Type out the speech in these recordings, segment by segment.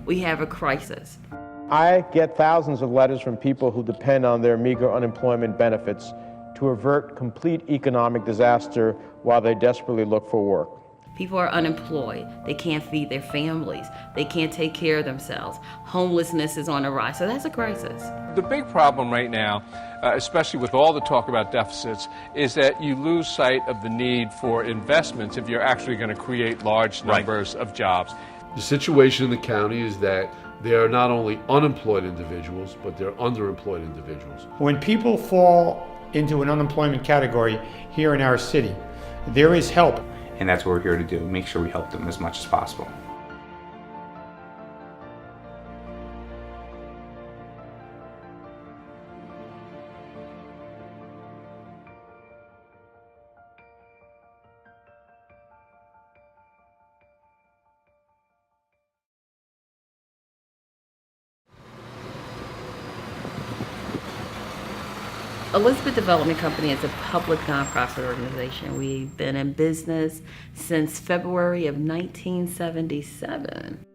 we have a crisis. I get thousands of letters from people who depend on their meager unemployment benefits to avert complete economic disaster while they desperately look for work. People are unemployed. They can't feed their families. They can't take care of themselves. Homelessness is on the rise, so that's a crisis. The big problem right now, especially with all the talk about deficits, is that you lose sight of the need for investments if you're actually going to create large numbers of jobs. The situation in the county is that there are not only unemployed individuals, but they're underemployed individuals. When people fall into an unemployment category here in our city, there is help. And that's what we're here to do, make sure we help them as much as possible. Elizabeth Development Company is a public nonprofit organization. We've been in business since February of 1977.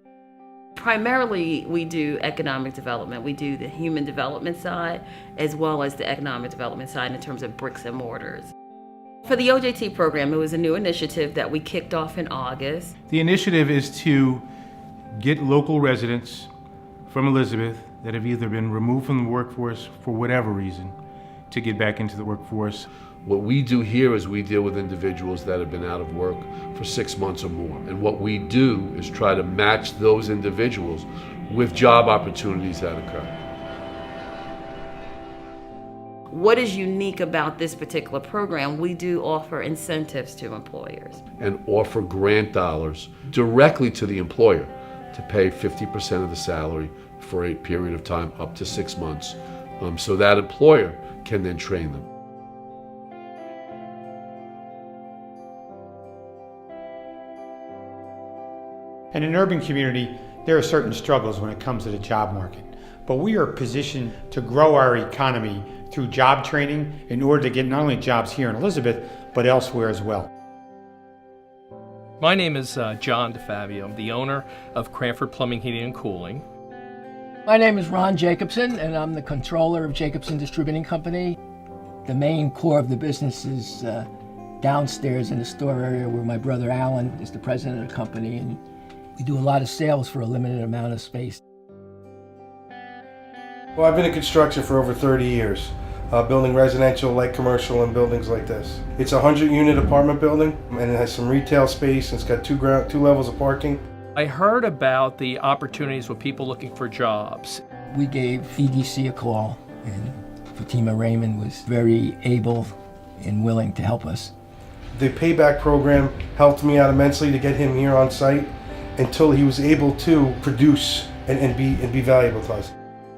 Primarily, we do economic development. We do the human development side as well as the economic development side in terms of bricks and mortars. For the OJT program, it was a new initiative that we kicked off in August. The initiative is to get local residents from Elizabeth that have either been removed from the workforce for whatever reason to get back into the workforce. What we do here is we deal with individuals that have been out of work for 6 months or more. And what we do is try to match those individuals with job opportunities that occur. What is unique about this particular program? We do offer incentives to employers. And offer grant dollars directly to the employer to pay 50% of the salary for a period of time up to 6 months, so that employer can then train them. In an urban community, there are certain struggles when it comes to the job market. But we are positioned to grow our economy through job training in order to get not only jobs here in Elizabeth, but elsewhere as well. My name is John DeFabio. I'm the owner of Cranford Plumbing, Heating, and Cooling. My name is Ron Jacobson, and I'm the controller of Jacobson Distributing Company. The main core of the business is downstairs in the store area where my brother Alan is the president of the company, and we do a lot of sales for a limited amount of space. Well, I've been in construction for over 30 years, building residential, light commercial, and buildings like this. It's a 100-unit apartment building, and it has some retail space, and it's got two levels of parking. I heard about the opportunities with people looking for jobs. We gave EDC a call, and Fatima Raymond was very able and willing to help us. The payback program helped me out immensely to get him here on site until he was able to produce and be valuable to us.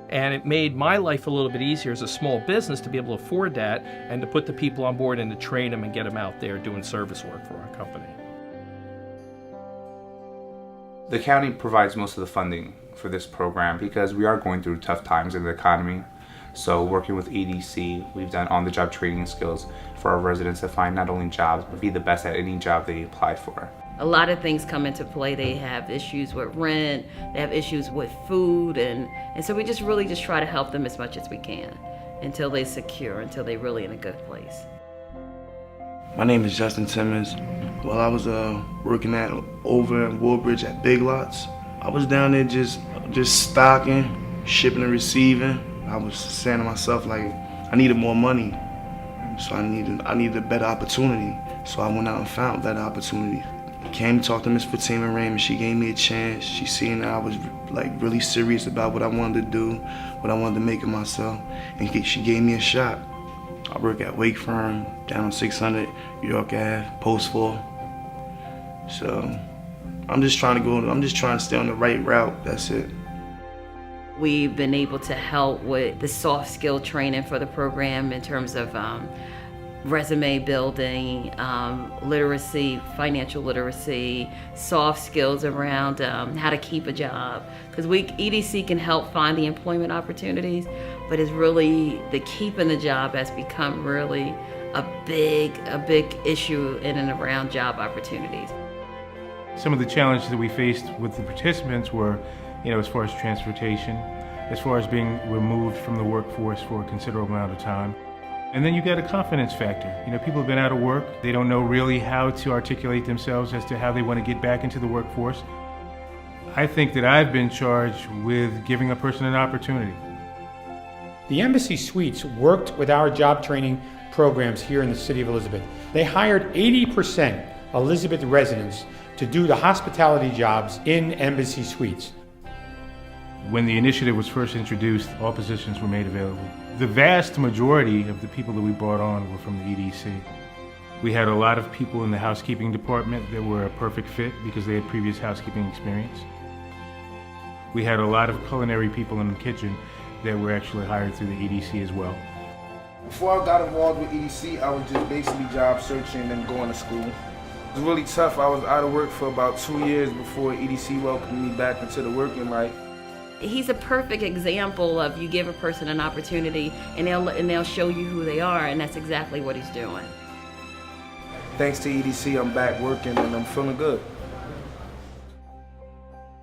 And it made my life a little bit easier as a small business to be able to afford that and to put the people on board and to train them and get them out there doing service work for our company. The county provides most of the funding for this program because we are going through tough times in the economy. So working with EDC, we've done on-the-job training skills for our residents to find not only jobs, but be the best at any job they apply for. A lot of things come into play. They have issues with rent, they have issues with food, and so we just try to help them as much as we can until they're secure, until they're really in a good place. My name is Justin Simmons. While I was working over in Woodbridge at Big Lots, I was down there just stocking, shipping and receiving. I was saying to myself, like, I needed more money, so I needed a better opportunity. So I went out and found that opportunity. Came to talk to Miss Fatima Raymond. She gave me a chance. She seen that I was like really serious about what I wanted to do, what I wanted to make of myself, and she gave me a shot. I work at Wake Firm down on 600 York Ave, Post 4. So I'm just trying to stay on the right route. That's it. We've been able to help with the soft skill training for the program in terms of resume building, literacy, financial literacy, soft skills around how to keep a job. Because EDC can help find the employment opportunities, but it's really the keeping the job has become really a big issue in and around job opportunities. Some of the challenges that we faced with the participants were as far as transportation, as far as being removed from the workforce for a considerable amount of time. And then you got a confidence factor. People have been out of work. They don't know really how to articulate themselves as to how they want to get back into the workforce. I think that I've been charged with giving a person an opportunity. The Embassy Suites worked with our job training programs here in the city of Elizabeth. They hired 80% Elizabeth residents to do the hospitality jobs in Embassy Suites. When the initiative was first introduced, all positions were made available. The vast majority of the people that we brought on were from the EDC. We had a lot of people in the housekeeping department that were a perfect fit because they had previous housekeeping experience. We had a lot of culinary people in the kitchen that were actually hired through the EDC as well. Before I got involved with EDC, I was just basically job searching and going to school. It was really tough. I was out of work for about 2 years before EDC welcomed me back into the working life. He's a perfect example of you give a person an opportunity and they'll show you who they are, and that's exactly what he's doing. Thanks to EDC, I'm back working and I'm feeling good.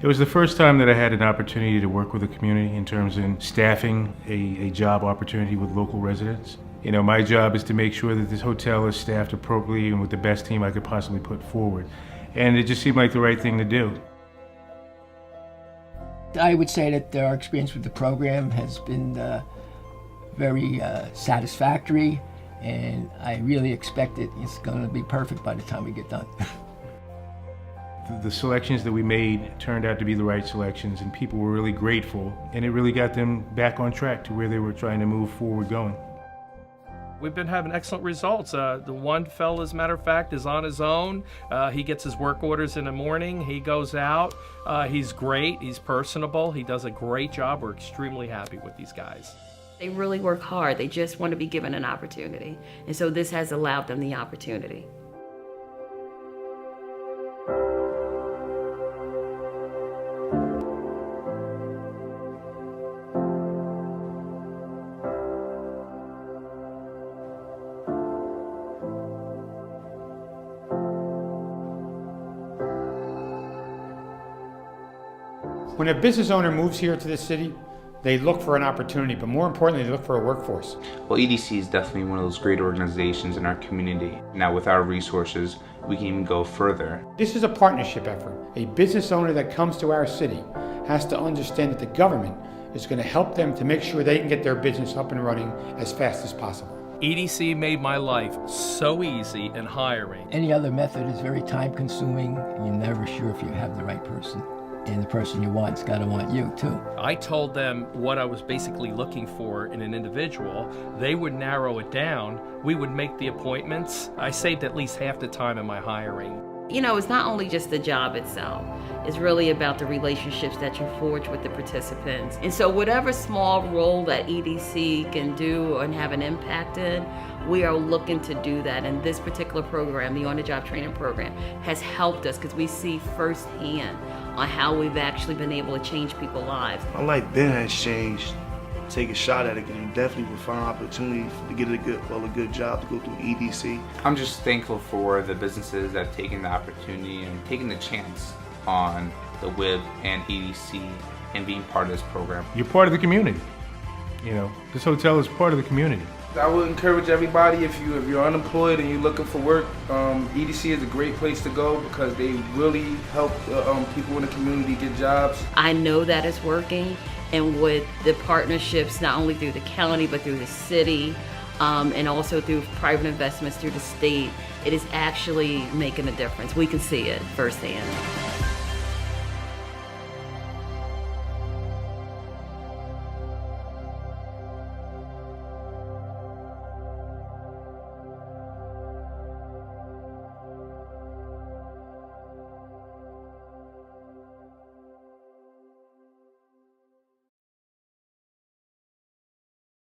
It was the first time that I had an opportunity to work with the community in terms of staffing a job opportunity with local residents. My job is to make sure that this hotel is staffed appropriately and with the best team I could possibly put forward. And it just seemed like the right thing to do. I would say that our experience with the program has been very satisfactory, and I really expect it's going to be perfect by the time we get done. The selections that we made turned out to be the right selections, and people were really grateful, and it really got them back on track to where they were trying to move forward going. We've been having excellent results. The one fella, as a matter of fact, is on his own. He gets his work orders in the morning. He goes out. He's great. He's personable. He does a great job. We're extremely happy with these guys. They really work hard. They just want to be given an opportunity. And so this has allowed them the opportunity. When a business owner moves here to the city, they look for an opportunity, but more importantly, they look for a workforce. Well, EDC is definitely one of those great organizations in our community. Now, with our resources, we can even go further. This is a partnership effort. A business owner that comes to our city has to understand that the government is going to help them to make sure they can get their business up and running as fast as possible. EDC made my life so easy in hiring. Any other method is very time consuming. You're never sure if you have the right person. And the person you want's got to want you too. I told them what I was basically looking for in an individual. They would narrow it down. We would make the appointments. I saved at least half the time in my hiring. It's not only just the job itself. It's really about the relationships that you forge with the participants. And so whatever small role that EDC can do and have an impact in, we are looking to do that. And this particular program, the On-the-Job Training Program, has helped us because we see firsthand on how we've actually been able to change people's lives. My life then has changed. Take a shot at it because you definitely will find opportunities to get a good job to go through EDC. I'm just thankful for the businesses that have taken the opportunity and taken the chance on the WIB and EDC and being part of this program. You're part of the community. This hotel is part of the community. I would encourage everybody, if you're unemployed and you're looking for work, EDC is a great place to go because they really help people in the community get jobs. I know that it's working, and with the partnerships, not only through the county, but through the city, and also through private investments through the state, it is actually making a difference. We can see it firsthand.